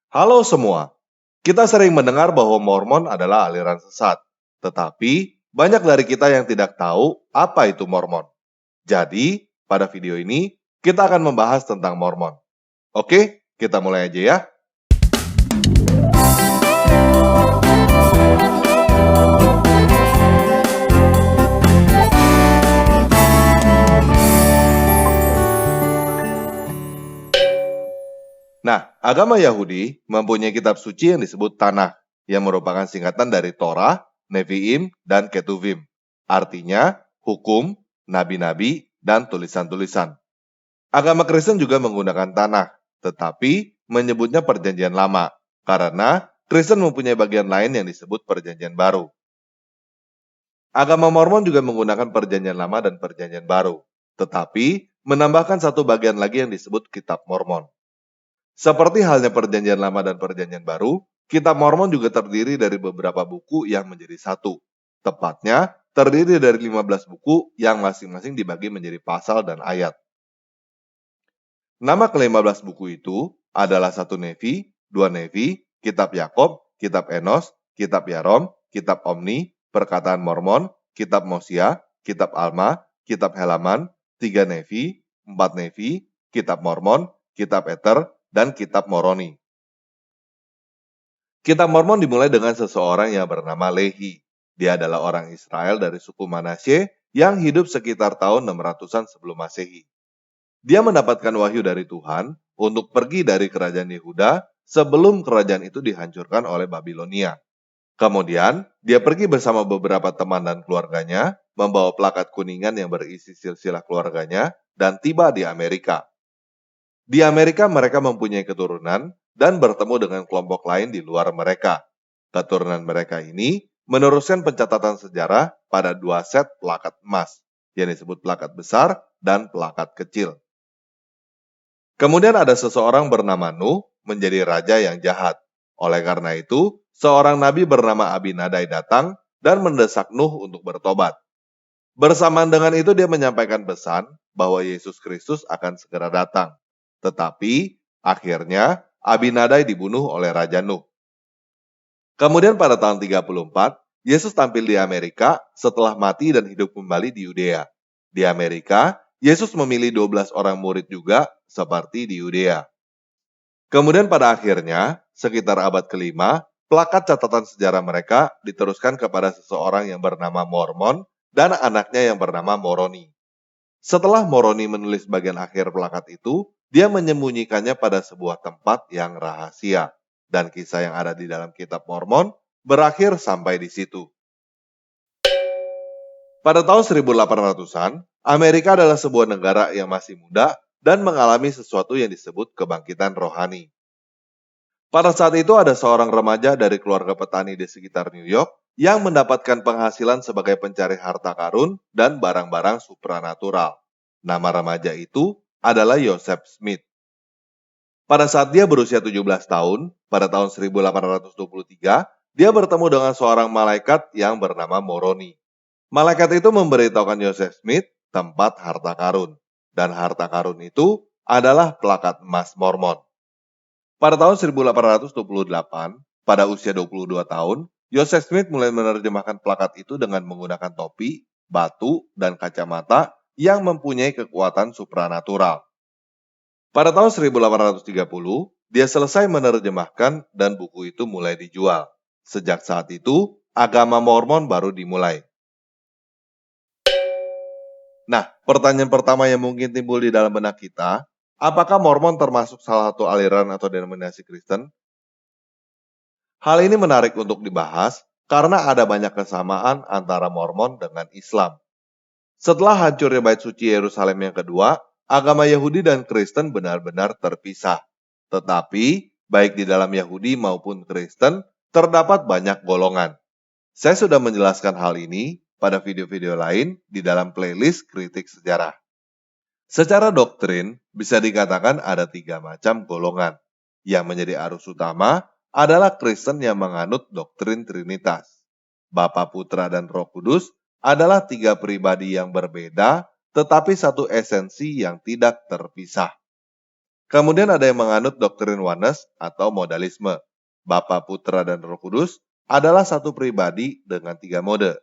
Halo semua, kita sering mendengar bahwa Mormon adalah aliran sesat, tetapi banyak dari kita yang tidak tahu apa itu Mormon. Jadi, pada video ini kita akan membahas tentang Mormon. Oke, kita mulai aja ya. Nah, agama Yahudi mempunyai kitab suci yang disebut Tanakh, yang merupakan singkatan dari Torah, Nevi'im, dan Ketuvim. Artinya, hukum, nabi-nabi, dan tulisan-tulisan. Agama Kristen juga menggunakan Tanakh, tetapi menyebutnya Perjanjian Lama, karena Kristen mempunyai bagian lain yang disebut Perjanjian Baru. Agama Mormon juga menggunakan Perjanjian Lama dan Perjanjian Baru, tetapi menambahkan satu bagian lagi yang disebut Kitab Mormon. Seperti halnya Perjanjian Lama dan Perjanjian Baru, Kitab Mormon juga terdiri dari beberapa buku yang menjadi satu. Tepatnya, terdiri dari 15 buku yang masing-masing dibagi menjadi pasal dan ayat. Nama ke-15 buku itu adalah 1 Nefi, 2 Nefi, Kitab Yakob, Kitab Enos, Kitab Yarom, Kitab Omni, Perkataan Mormon, Kitab Mosia, Kitab Alma, Kitab Helaman, 3 Nefi, 4 Nefi, Kitab Mormon, Kitab Eter, dan Kitab Moroni. Kitab Mormon dimulai dengan seseorang yang bernama Lehi. Dia adalah orang Israel dari suku Manasye yang hidup sekitar tahun 600-an sebelum Masehi. Dia mendapatkan wahyu dari Tuhan untuk pergi dari kerajaan Yehuda sebelum kerajaan itu dihancurkan oleh Babilonia. Kemudian, dia pergi bersama beberapa teman dan keluarganya, membawa plakat kuningan yang berisi silsilah keluarganya, dan tiba di Amerika. Di Amerika mereka mempunyai keturunan dan bertemu dengan kelompok lain di luar mereka. Keturunan mereka ini meneruskan pencatatan sejarah pada 2 set plakat emas, yang disebut plakat besar dan plakat kecil. Kemudian ada seseorang bernama Nuh menjadi raja yang jahat. Oleh karena itu, seorang nabi bernama Abinadai datang dan mendesak Nuh untuk bertobat. Bersamaan dengan itu dia menyampaikan pesan bahwa Yesus Kristus akan segera datang. Tetapi akhirnya Abinadai dibunuh oleh Raja Nuh. Kemudian pada tahun 34, Yesus tampil di Amerika setelah mati dan hidup kembali di Yudea. Di Amerika, Yesus memilih 12 orang murid juga seperti di Yudea. Kemudian pada akhirnya, sekitar abad ke-5, plakat catatan sejarah mereka diteruskan kepada seseorang yang bernama Mormon dan anaknya yang bernama Moroni. Setelah Moroni menulis bagian akhir plakat itu, dia menyembunyikannya pada sebuah tempat yang rahasia. Dan kisah yang ada di dalam kitab Mormon berakhir sampai di situ. Pada tahun 1800-an, Amerika adalah sebuah negara yang masih muda dan mengalami sesuatu yang disebut kebangkitan rohani. Pada saat itu ada seorang remaja dari keluarga petani di sekitar New York yang mendapatkan penghasilan sebagai pencari harta karun dan barang-barang supranatural. Nama remaja itu adalah Joseph Smith. Pada saat dia berusia 17 tahun, pada tahun 1823, dia bertemu dengan seorang malaikat yang bernama Moroni. Malaikat itu memberitahukan Joseph Smith tempat harta karun. Dan harta karun itu adalah plakat emas Mormon. Pada tahun 1828, pada usia 22 tahun, Joseph Smith mulai menerjemahkan plakat itu dengan menggunakan topi, batu, dan kacamata yang mempunyai kekuatan supranatural. Pada tahun 1830, dia selesai menerjemahkan dan buku itu mulai dijual. Sejak saat itu, agama Mormon baru dimulai. Nah, pertanyaan pertama yang mungkin timbul di dalam benak kita, apakah Mormon termasuk salah satu aliran atau denominasi Kristen? Hal ini menarik untuk dibahas karena ada banyak kesamaan antara Mormon dengan Islam. Setelah hancurnya Bait Suci Yerusalem yang kedua, agama Yahudi dan Kristen benar-benar terpisah. Tetapi, baik di dalam Yahudi maupun Kristen, terdapat banyak golongan. Saya sudah menjelaskan hal ini pada video-video lain di dalam playlist Kritik Sejarah. Secara doktrin, bisa dikatakan ada 3 macam golongan. Yang menjadi arus utama adalah Kristen yang menganut doktrin Trinitas. Bapa, Putra, dan Roh Kudus adalah 3 pribadi yang berbeda, tetapi satu esensi yang tidak terpisah. Kemudian ada yang menganut doktrin oneness atau modalisme. Bapa, Putra, dan Roh Kudus adalah satu pribadi dengan 3 mode.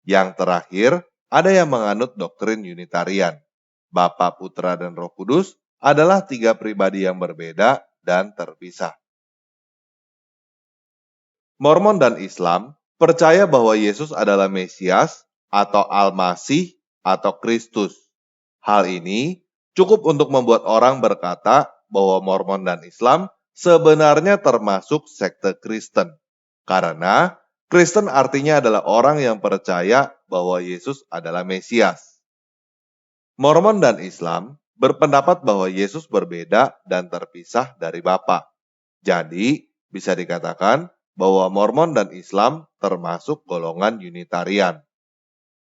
Yang terakhir, ada yang menganut doktrin Unitarian. Bapa, Putra, dan Roh Kudus adalah 3 pribadi yang berbeda dan terpisah. Mormon dan Islam percaya bahwa Yesus adalah Mesias atau Al-Masih atau Kristus. Hal ini cukup untuk membuat orang berkata bahwa Mormon dan Islam sebenarnya termasuk sekte Kristen. Karena Kristen artinya adalah orang yang percaya bahwa Yesus adalah Mesias. Mormon dan Islam berpendapat bahwa Yesus berbeda dan terpisah dari Bapa. Jadi, bisa dikatakan bahwa Mormon dan Islam termasuk golongan Unitarian.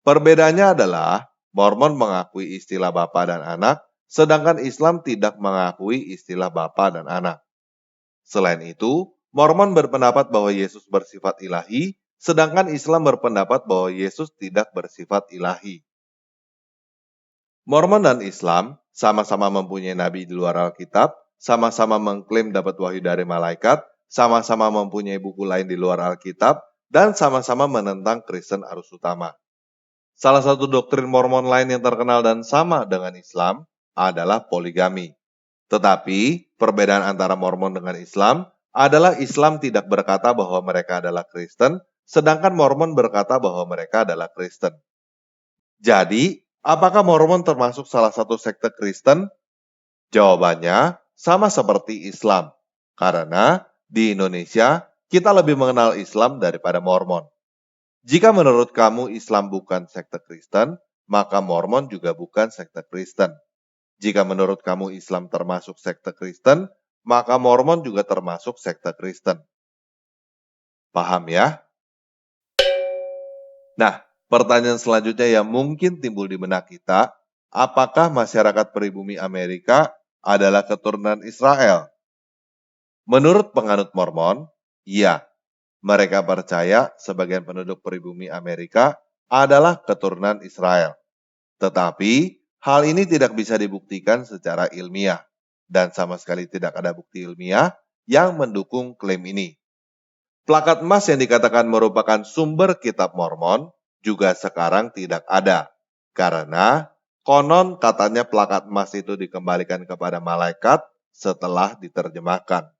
Perbedaannya adalah Mormon mengakui istilah Bapa dan Anak, sedangkan Islam tidak mengakui istilah Bapa dan Anak. Selain itu, Mormon berpendapat bahwa Yesus bersifat ilahi, sedangkan Islam berpendapat bahwa Yesus tidak bersifat ilahi. Mormon dan Islam sama-sama mempunyai nabi di luar Alkitab, sama-sama mengklaim dapat wahyu dari malaikat, sama-sama mempunyai buku lain di luar Alkitab, dan sama-sama menentang Kristen arus utama. Salah satu doktrin Mormon lain yang terkenal dan sama dengan Islam adalah poligami. Tetapi, perbedaan antara Mormon dengan Islam adalah Islam tidak berkata bahwa mereka adalah Kristen, sedangkan Mormon berkata bahwa mereka adalah Kristen. Jadi, apakah Mormon termasuk salah satu sekte Kristen? Jawabannya sama seperti Islam, karena di Indonesia kita lebih mengenal Islam daripada Mormon. Jika menurut kamu Islam bukan sekte Kristen, maka Mormon juga bukan sekte Kristen. Jika menurut kamu Islam termasuk sekte Kristen, maka Mormon juga termasuk sekte Kristen. Paham ya? Nah, pertanyaan selanjutnya yang mungkin timbul di benak kita, apakah masyarakat pribumi Amerika adalah keturunan Israel? Menurut penganut Mormon, iya. Mereka percaya sebagian penduduk pribumi Amerika adalah keturunan Israel. Tetapi, hal ini tidak bisa dibuktikan secara ilmiah, dan sama sekali tidak ada bukti ilmiah yang mendukung klaim ini. Plakat emas yang dikatakan merupakan sumber kitab Mormon juga sekarang tidak ada, karena konon katanya plakat emas itu dikembalikan kepada malaikat setelah diterjemahkan.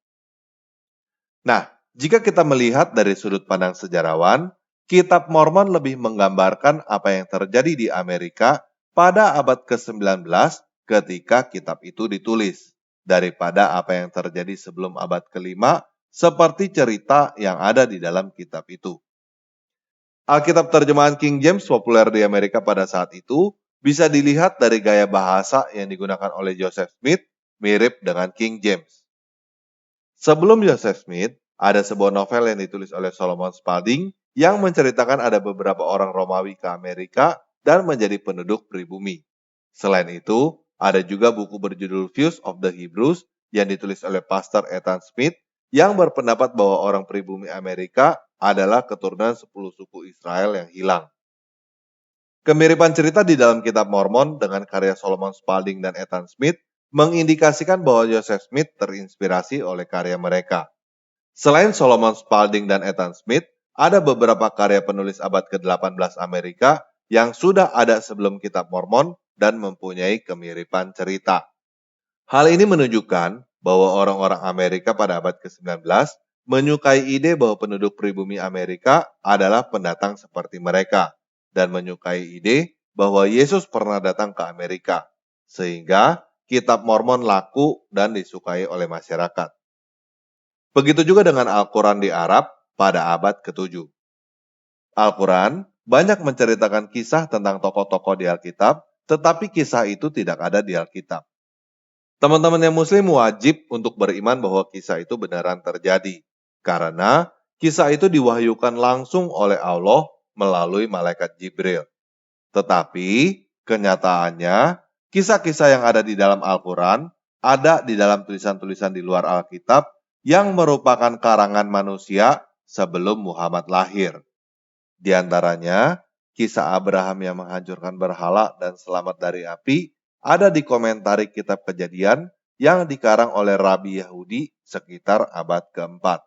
Nah, jika kita melihat dari sudut pandang sejarawan, kitab Mormon lebih menggambarkan apa yang terjadi di Amerika pada abad ke-19 ketika kitab itu ditulis, daripada apa yang terjadi sebelum abad ke-5 seperti cerita yang ada di dalam kitab itu. Alkitab terjemahan King James populer di Amerika pada saat itu bisa dilihat dari gaya bahasa yang digunakan oleh Joseph Smith mirip dengan King James. Sebelum Joseph Smith, ada sebuah novel yang ditulis oleh Solomon Spalding yang menceritakan ada beberapa orang Romawi ke Amerika dan menjadi penduduk pribumi. Selain itu, ada juga buku berjudul Views of the Hebrews yang ditulis oleh Pastor Ethan Smith yang berpendapat bahwa orang pribumi Amerika adalah keturunan 10 suku Israel yang hilang. Kemiripan cerita di dalam kitab Mormon dengan karya Solomon Spalding dan Ethan Smith mengindikasikan bahwa Joseph Smith terinspirasi oleh karya mereka. Selain Solomon Spalding dan Ethan Smith, ada beberapa karya penulis abad ke-18 Amerika yang sudah ada sebelum kitab Mormon dan mempunyai kemiripan cerita. Hal ini menunjukkan bahwa orang-orang Amerika pada abad ke-19 menyukai ide bahwa penduduk pribumi Amerika adalah pendatang seperti mereka, dan menyukai ide bahwa Yesus pernah datang ke Amerika, sehingga kitab Mormon laku dan disukai oleh masyarakat. Begitu juga dengan Al-Quran di Arab pada abad ke-7. Al-Quran banyak menceritakan kisah tentang tokoh-tokoh di Alkitab, tetapi kisah itu tidak ada di Alkitab. Teman-teman yang Muslim wajib untuk beriman bahwa kisah itu beneran terjadi, karena kisah itu diwahyukan langsung oleh Allah melalui malaikat Jibril. Tetapi, kenyataannya, kisah-kisah yang ada di dalam Al-Quran ada di dalam tulisan-tulisan di luar Alkitab yang merupakan karangan manusia sebelum Muhammad lahir. Di antaranya, kisah Abraham yang menghancurkan berhala dan selamat dari api ada di komentari kitab Kejadian yang dikarang oleh Rabi Yahudi sekitar abad keempat.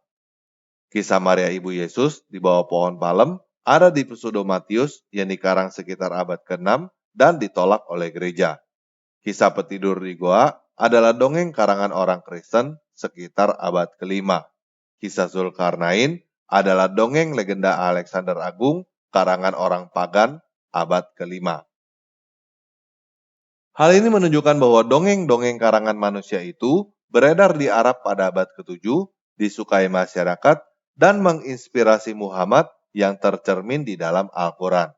Kisah Maria Ibu Yesus di bawah pohon palem ada di Pseudo-Matius yang dikarang sekitar abad ke-6 dan ditolak oleh gereja. Kisah Petidur di Goa adalah dongeng karangan orang Kristen sekitar abad ke-5. Kisah Zulkarnain adalah dongeng legenda Alexander Agung karangan orang pagan abad ke-5. Hal ini menunjukkan bahwa dongeng-dongeng karangan manusia itu beredar di Arab pada abad ke-7, disukai masyarakat, dan menginspirasi Muhammad yang tercermin di dalam Al-Quran.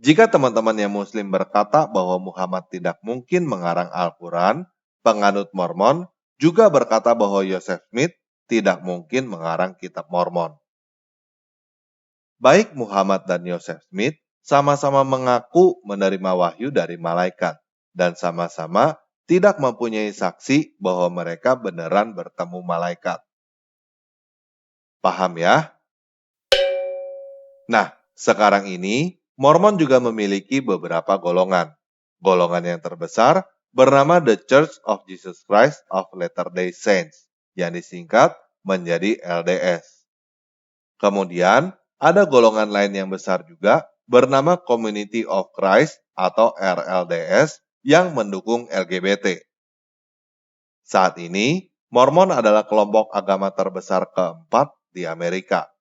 Jika teman-teman yang Muslim berkata bahwa Muhammad tidak mungkin mengarang Al-Quran, penganut Mormon juga berkata bahwa Joseph Smith tidak mungkin mengarang kitab Mormon. Baik Muhammad dan Joseph Smith sama-sama mengaku menerima wahyu dari malaikat dan sama-sama tidak mempunyai saksi bahwa mereka beneran bertemu malaikat. Paham ya? Nah, sekarang ini Mormon juga memiliki beberapa golongan. Golongan yang terbesar bernama The Church of Jesus Christ of Latter-day Saints, yang disingkat menjadi LDS. Kemudian, ada golongan lain yang besar juga bernama Community of Christ atau RLDS yang mendukung LGBT. Saat ini, Mormon adalah kelompok agama terbesar keempat di Amerika.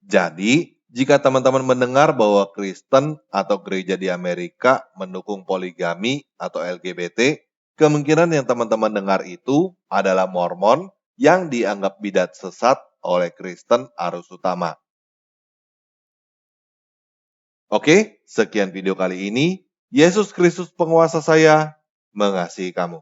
Jadi, jika teman-teman mendengar bahwa Kristen atau gereja di Amerika mendukung poligami atau LGBT, kemungkinan yang teman-teman dengar itu adalah Mormon yang dianggap bidat sesat oleh Kristen arus utama. Oke, sekian video kali ini. Yesus Kristus penguasa saya mengasihi kamu.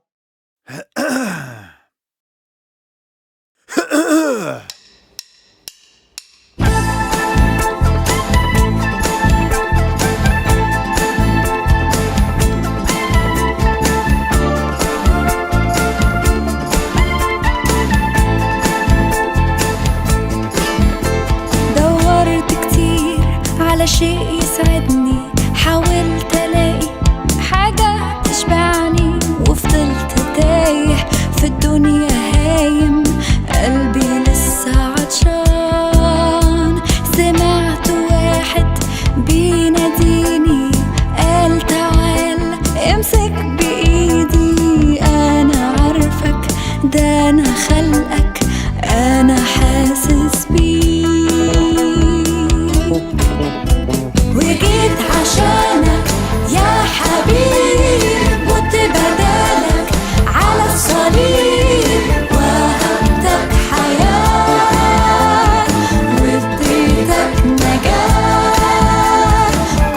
دورت كتير على شيء يسعدني، حاولت الاقي حاجة تشبعني، وفضلت تايه في الدنيا هايم، قلبي لسه عطشان. سمعت واحد بيناديني، قال تعال امسك بايدي، انا عارفك ده انا خلقك، انا حاسس بيك، وجيت عشانك يا حبيب، مت بدالك على الصليب، وهبتك حياة واديتك نجاة،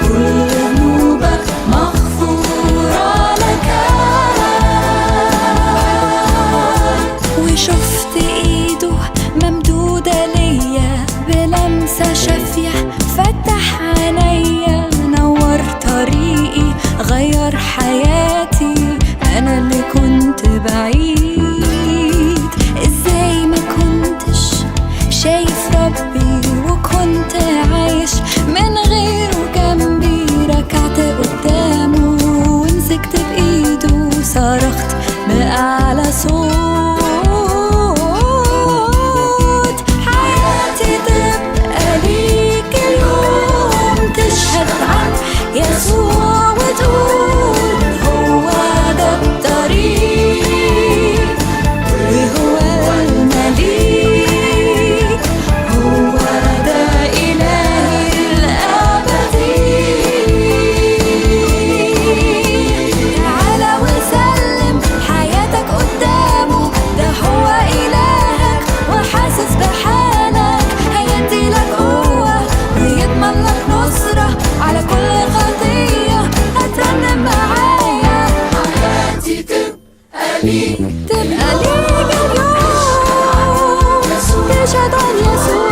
كل ذنوبك مغفورة لك، وشفت ايده ممدودة ليا بلمسة شافية، فتح عينيا نور طريقي، غير حياتي، انا اللي كنت بعيد. ازاي ما كنتش شايف ربي وكنت عايش من غيره جنبي، ركعت قدامه ومسكت بايده، صرخت بأعلى صوت، حياتي تبقى ليك اليوم، تشهد عن يسوع وتقول هو ده الطريق، وهو المليك، هو ده إلهي الأبدي. تعالى وسلم حياتك قدامه، ده هو إلهك وحاسس بحالك، هيديلك قوة ويضمن لك نصرة على كل خطية، هترنم معايا، حياتي تبقى ليك اليوم، تشهد عن يسوع.